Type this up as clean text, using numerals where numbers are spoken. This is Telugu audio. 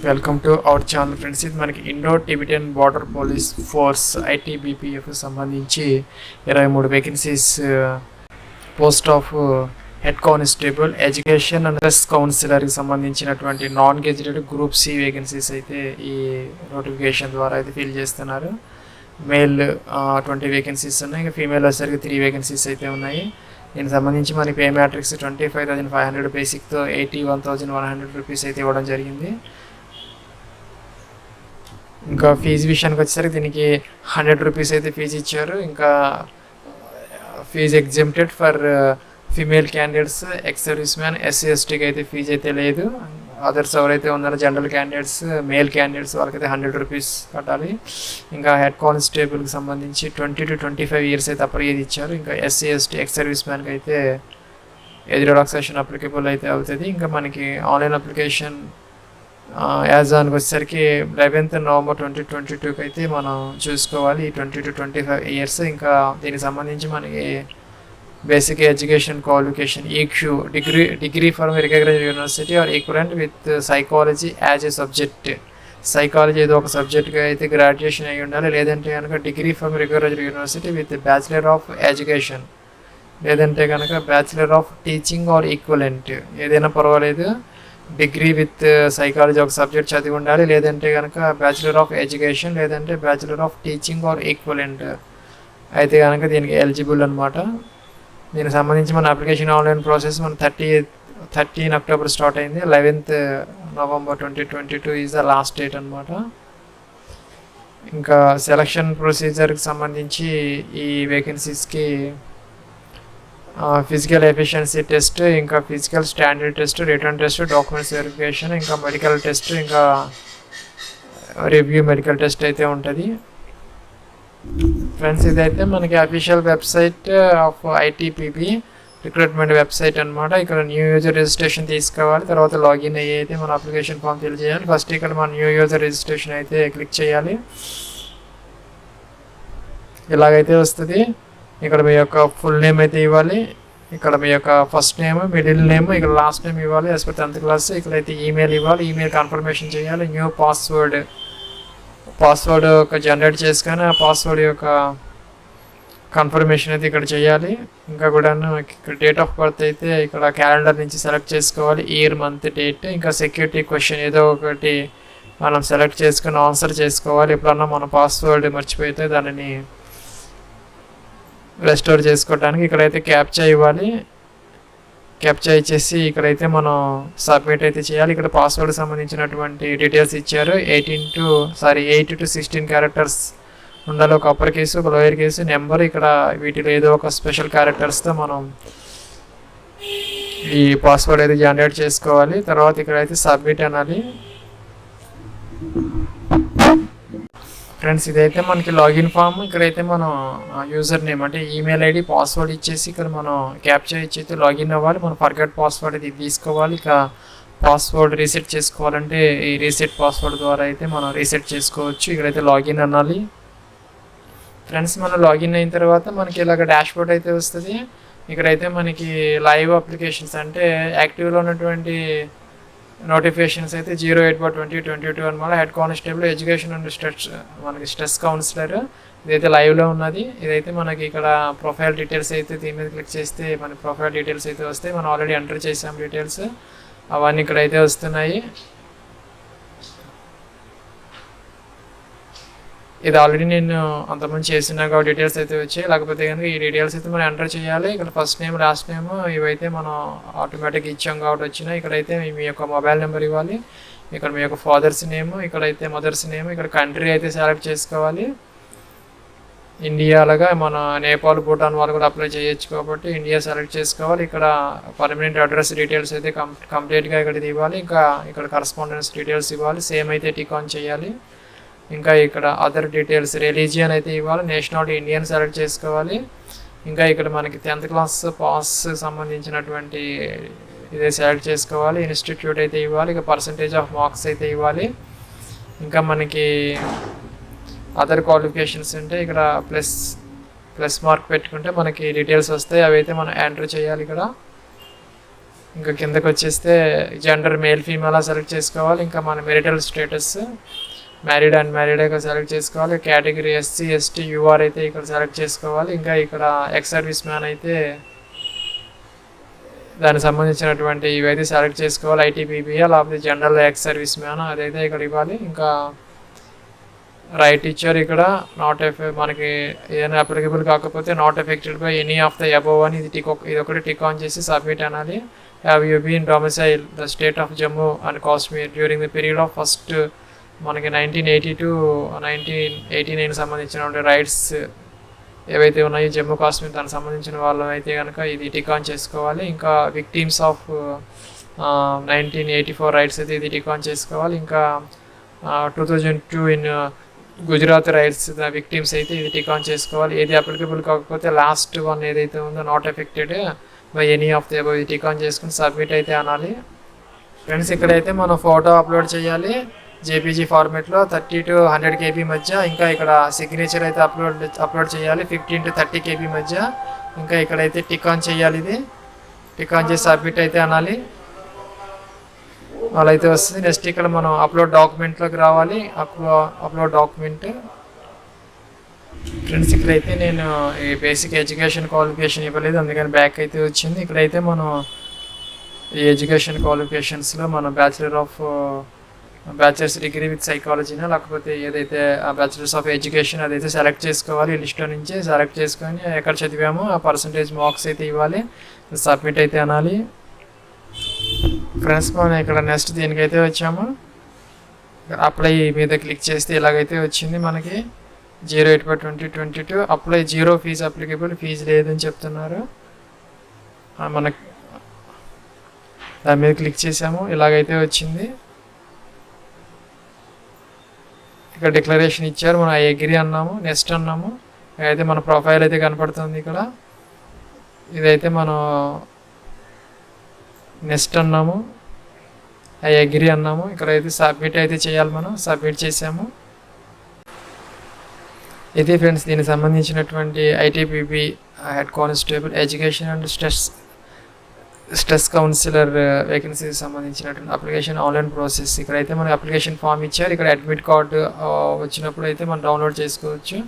Welcome to our channel friends. ఇది మనకి Indo Tibetan border police force ITBPF సంబంధించి 23 vacancies post of head constable education and కౌన్సిలర్కి సంబంధించినటువంటి non gazetted group C vacancies అయితే ఈ నోటిఫికేషన్ ద్వారా అయితే ఫిల్ చేస్తున్నారు. మేల్ 20 వేకెన్సీస్ ఉన్నాయి, ఇంకా ఫీమేల్ వచ్చేసరికి 3 వేకెన్సీస్ అయితే ఉన్నాయి. దీనికి సంబంధించి మనకి పే మ్యాట్రిక్స్ 25,500 బేసిక్తో 81,100 రూపీస్ అయితే ఇవ్వడం జరిగింది. ఇంకా ఫీజు విషయానికి వచ్చేసరికి దీనికి 100 రూపీస్ అయితే ఫీజు ఇచ్చారు. ఇంకా fee exempted for female candidates, ex service man, SC/STకి అయితే ఫీజు అయితే లేదు. అదర్స్ ఎవరైతే ఉన్నారో జనరల్ క్యాండిడేట్స్, మేల్ క్యాండిడేట్స్ వాళ్ళకైతే 100 రూపీస్ కట్టాలి. ఇంకా హెడ్ కానిస్టేబుల్కి సంబంధించి 20 to 25 ఇయర్స్ అయితే అప్పర్ ఏజ్ ఇచ్చారు. ఇంకా SC/ST, ఎక్స్ సర్వీస్ మ్యాన్కి అయితే ఏజ్ రిలాక్సేషన్ అప్లికేబుల్ అయితే అవుతుంది. ఇంకా మనకి ఆన్లైన్ అప్లికేషన్ యాజ్ ఆన్కి వచ్చేసరికి 11th November 2022కి అయితే మనం చూసుకోవాలి. 20 to 25 ఇయర్స్. ఇంకా దీనికి సంబంధించి మనకి basic education qualification EQ degree from recognised university or equivalent with psychology as a subject. Psychology ఏదో ఒక సబ్జెక్ట్గా అయితే గ్రాడ్యుయేషన్ అయ్యి ఉండాలి. లేదంటే కనుక degree from recognised university with bachelor of education, లేదంటే కనుక bachelor of teaching or equivalent, ఏదైనా పర్వాలేదు. డిగ్రీ విత్ సైకాలజీ ఒక సబ్జెక్ట్ చదివి ఉండాలి, లేదంటే కనుక బ్యాచిలర్ ఆఫ్ ఎడ్యుకేషన్, లేదంటే bachelor of teaching or equivalent అయితే కనుక దీనికి ఎలిజిబుల్ అనమాట. దీనికి సంబంధించి మన అప్లికేషన్ ఆన్లైన్ ప్రాసెస్ మన 13 అక్టోబర్ స్టార్ట్ అయింది. 11th November 2022 is the last date అనమాట. ఇంకా సెలక్షన్ ప్రొసీజర్కి సంబంధించి ఈ వేకెన్సీస్కి ఫిజికల్ ఎఫిషియన్సీ టెస్ట్, ఇంకా physical standard test, return test, documents verification, ఇంకా మెడికల్ టెస్ట్, ఇంకా రివ్యూ మెడికల్ టెస్ట్ అయితే ఉంటుంది. ఫ్రెండ్స్, ఇదైతే మనకి official website of ITBP recruitment website అనమాట. ఇక్కడ న్యూ యూజర్ రిజిస్ట్రేషన్ తీసుకోవాలి. తర్వాత లాగిన్ అయ్యి అయితే మన అప్లికేషన్ ఫామ్ ఫిల్ చేయాలి. ఫస్ట్ ఇక్కడ మన న్యూ యూజర్ రిజిస్ట్రేషన్ అయితే క్లిక్ చేయాలి. ఇలాగైతే వస్తుంది. ఇక్కడ మీ యొక్క ఫుల్ నేమ్ అయితే ఇవ్వాలి. ఇక్కడ మీ యొక్క ఫస్ట్ నేమ్, మిడిల్ నేమ్, ఇక్కడ లాస్ట్ నేమ్ ఇవ్వాలి యాజ్ పర్ 10th క్లాస్. ఇక్కడైతే ఈమెయిల్ ఇవ్వాలి. ఈమెయిల్ కన్ఫర్మేషన్ చేయాలి. న్యూ పాస్వర్డ్ ఒక జనరేట్ చేసుకొని ఆ పాస్వర్డ్ యొక్క కన్ఫర్మేషన్ అయితే ఇక్కడ చేయాలి. ఇంకా కూడా ఇక్కడ డేట్ ఆఫ్ బర్త్ అయితే ఇక్కడ క్యాలెండర్ నుంచి సెలెక్ట్ చేసుకోవాలి. Year, month, date. ఇంకా సెక్యూరిటీ క్వశ్చన్ ఏదో ఒకటి మనం సెలెక్ట్ చేసుకొని ఆన్సర్ చేసుకోవాలి. ఎప్పుడన్నా మన పాస్వర్డ్ మర్చిపోతే దానిని రెస్టోర్ చేసుకోవడానికి ఇక్కడైతే క్యాప్చా ఇవ్వాలి. క్యాప్చా ఇచ్చేసి ఇక్కడైతే మనం సబ్మిట్ అయితే చేయాలి. ఇక్కడ పాస్వర్డ్ సంబంధించినటువంటి డీటెయిల్స్ ఇచ్చారు. 8 to 16 క్యారెక్టర్స్ ఉండాలి. ఒక అప్పర్ కేసు, ఒక లోయర్ కేసు, నెంబర్. ఇక్కడ వీటిలో ఏదో ఒక స్పెషల్ క్యారెక్టర్స్తో మనం ఈ పాస్వర్డ్ అయితే జనరేట్ చేసుకోవాలి. తర్వాత ఇక్కడైతే సబ్మిట్ అనాలి. ఫ్రెండ్స్, ఇదైతే మనకి లాగిన్ ఫామ్. ఇక్కడైతే మనం యూజర్ నేమ్ అంటే ఈమెయిల్ ID, పాస్వర్డ్ ఇచ్చేసి ఇక్కడ మనం క్యాప్చర్ ఇచ్చి అయితే లాగిన్ అవ్వాలి. మనం ఫర్గెట్ పాస్వర్డ్ ఇది తీసుకోవాలి. ఇక పాస్వర్డ్ రీసెట్ చేసుకోవాలంటే ఈ రీసెట్ పాస్వర్డ్ ద్వారా అయితే మనం రీసెట్ చేసుకోవచ్చు. ఇక్కడైతే లాగిన్ అనాలి. ఫ్రెండ్స్, మనం లాగిన్ అయిన తర్వాత మనకి ఇలాగ డాష్బోర్డ్ అయితే వస్తుంది. ఇక్కడైతే మనకి లైవ్ అప్లికేషన్స్ అంటే యాక్టివ్లో ఉన్నటువంటి నోటిఫికేషన్స్ అయితే 08/2022 అనమాట. హెడ్ కానిస్టేబుల్ ఎడ్యుకేషన్ అండ్ మనకి స్ట్రెస్ కౌన్సిలర్ ఇదైతే లైవ్లో ఉన్నది. ఇదైతే మనకి ఇక్కడ ప్రొఫైల్ డీటెయిల్స్ అయితే దీని మీద క్లిక్ చేస్తే మన ప్రొఫైల్ డీటెయిల్స్ అయితే వస్తాయి. మనం ఆల్రెడీ ఎంటర్ చేసాం డీటెయిల్స్, అవన్నీ ఇక్కడైతే వస్తున్నాయి. ఇది ఆల్రెడీ నేను అంతకుముందు చేసిన కాబట్టి డీటెయిల్స్ అయితే వచ్చాయి. లేకపోతే కనుక ఈ డీటెయిల్స్ అయితే మనం ఎంటర్ చేయాలి. ఇక్కడ ఫస్ట్ నేమ్, లాస్ట్ నేమ్ ఇవైతే మనం ఆటోమేటిక్గా ఇచ్చాం కాబట్టి వచ్చినాయి. ఇక్కడైతే మీ యొక్క మొబైల్ నెంబర్ ఇవ్వాలి. ఇక్కడ మీ యొక్క ఫాదర్స్ నేమ్, ఇక్కడైతే మదర్స్ నేమ్. ఇక్కడ కంట్రీ అయితే సెలెక్ట్ చేసుకోవాలి. ఇండియా అలాగా మన నేపాల్, భూటాన్ వాళ్ళు కూడా అప్లై చేయొచ్చు కాబట్టి ఇండియా సెలెక్ట్ చేసుకోవాలి. ఇక్కడ పర్మనెంట్ అడ్రస్ డీటెయిల్స్ అయితే కంప్లీట్గా ఇక్కడ ఇవ్వాలి. ఇంకా ఇక్కడ కరస్పాండెన్స్ డీటెయిల్స్ ఇవ్వాలి. సేమ్ అయితే టిక్ ఆన్ చేయాలి. ఇంకా ఇక్కడ అదర్ డీటెయిల్స్, రిలీజియన్ అయితే ఇవ్వాలి. నేషనాలిటీ ఇండియన్ సెలెక్ట్ చేసుకోవాలి. ఇంకా ఇక్కడ మనకి 10th క్లాస్ పాస్ సంబంధించినటువంటి ఇదే సెలెక్ట్ చేసుకోవాలి. ఇన్స్టిట్యూట్ అయితే ఇవ్వాలి. ఇక పర్సంటేజ్ ఆఫ్ మార్క్స్ అయితే ఇవ్వాలి. ఇంకా మనకి అదర్ క్వాలిఫికేషన్స్ అంటే ఇక్కడ ప్లస్ మార్క్ పెట్టుకుంటే మనకి డీటెయిల్స్ వస్తాయి. అవి అయితే మనం ఎంటర్ చేయాలి. ఇక్కడ ఇంకా కిందకి వచ్చేస్తే జెండర్ మేల్ ఫీమేల్ సెలెక్ట్ చేసుకోవాలి. ఇంకా మన marital status married and married ఇక్కడ సెలెక్ట్ చేసుకోవాలి. కేటగిరీ ఎస్సీ ఎస్టీ యూఆర్ అయితే ఇక్కడ సెలెక్ట్ చేసుకోవాలి. ఇంకా ఇక్కడ ఎక్స్ సర్వీస్ మ్యాన్ అయితే దానికి సంబంధించినటువంటి ఇవైతే సెలెక్ట్ చేసుకోవాలి. ఐటీబీపీఏ లేకపోతే జనరల్ ఎక్స్ సర్వీస్ మ్యాన్ అదైతే ఇక్కడ ఇవ్వాలి. ఇంకా రైట్ ఇచ్చారు ఇక్కడ మనకి ఏదైనా అప్లికబుల్ కాకపోతే not affected by any of the above అని ఇది ఒకటి టిక్ ఆన్ చేసి సబ్మిట్ అనాలి. Have you been domicile the state of Jammu and Kashmir during the period of first మనకి 1980 to 1989 సంబంధించిన రైట్స్ ఏవైతే ఉన్నాయో జమ్మూ కాశ్మీర్ దానికి సంబంధించిన వాళ్ళు అయితే కనుక ఇది టిక్ ఆన్ చేసుకోవాలి. ఇంకా విక్టిమ్స్ ఆఫ్ 1984 రైట్స్ అయితే ఇది టిక్ ఆన్ చేసుకోవాలి. ఇంకా 2002 in Gujarat rights the victims అయితే ఇది టిక్ ఆన్ చేసుకోవాలి. ఏది అప్లికబుల్ కాకపోతే లాస్ట్ వన్ ఏదైతే ఉందో not affected by any of the above ఇది టిక్ ఆన్ చేసుకుని సబ్మిట్ అయితే అనాలి. ఫ్రెండ్స్ ఇక్కడైతే మనం ఫోటో అప్లోడ్ చేయాలి జేపీజీ ఫార్మేట్లో 30 to 100 KB మధ్య. ఇంకా ఇక్కడ సిగ్నేచర్ అయితే అప్లోడ్ చేయాలి 15 to 30 KB మధ్య. ఇంకా ఇక్కడైతే టిక్ ఆన్ చేయాలి. ఇది టిక్ ఆన్ చేసి సబ్మిట్ అయితే అనాలి. అలా అయితే వస్తుంది. నెక్స్ట్ ఇక్కడ మనం అప్లోడ్ డాక్యుమెంట్లోకి రావాలి. అప్లోడ్ డాక్యుమెంట్ ఫ్రెండ్స్ ఇక్కడైతే నేను ఈ బేసిక్ ఎడ్యుకేషన్ క్వాలిఫికేషన్ ఇవ్వలేదు, అందుకని బ్యాక్ అయితే వచ్చింది. ఇక్కడైతే మనం ఈ ఎడ్యుకేషన్ క్వాలిఫికేషన్స్లో మనం బ్యాచిలర్స్ డిగ్రీ విత్ సైకాలజీనా లేకపోతే ఏదైతే ఆ బ్యాచిలర్స్ ఆఫ్ ఎడ్యుకేషన్ అదైతే సెలెక్ట్ చేసుకోవాలి. ఈ లిస్ట్లో నుంచి సెలెక్ట్ చేసుకొని ఎక్కడ చదివామో ఆ పర్సంటేజ్ మార్క్స్ అయితే ఇవ్వాలి. సబ్మిట్ అయితే అనాలి. ఫ్రెండ్స్ మనం ఇక్కడ నెక్స్ట్ దీనికైతే వచ్చాము. అప్లై మీద క్లిక్ చేస్తే ఇలాగైతే వచ్చింది మనకి 08/2022 అప్లై 0 ఫీజు అప్లికబుల్, ఫీజు లేదని చెప్తున్నారు. మనకి దాని మీద క్లిక్ చేసాము, ఇలాగైతే వచ్చింది. ఇక్కడ డిక్లరేషన్ ఇచ్చారు, మనం ఐ అగ్రీ అన్నాము, నెక్స్ట్ అన్నాము. అయితే మన ప్రొఫైల్ అయితే కనపడుతుంది ఇక్కడ. ఇదైతే మనం నెక్స్ట్ అన్నాము, ఐ అగ్రీ అన్నాము. ఇక్కడైతే సబ్మిట్ అయితే చేయాలి, మనం సబ్మిట్ చేసాము. ఇది ఫ్రెండ్స్ దీనికి సంబంధించినటువంటి ITBP head constable education and stress counsellor వేకెన్సీకి సంబంధించినటువంటి అప్లికేషన్ ఆన్లైన్ ప్రాసెస్. ఇక్కడైతే మనకి అప్లికేషన్ ఫామ్ ఇచ్చారు. ఇక్కడ అడ్మిట్ కార్డు వచ్చినప్పుడు అయితే మనం డౌన్లోడ్ చేసుకోవచ్చు.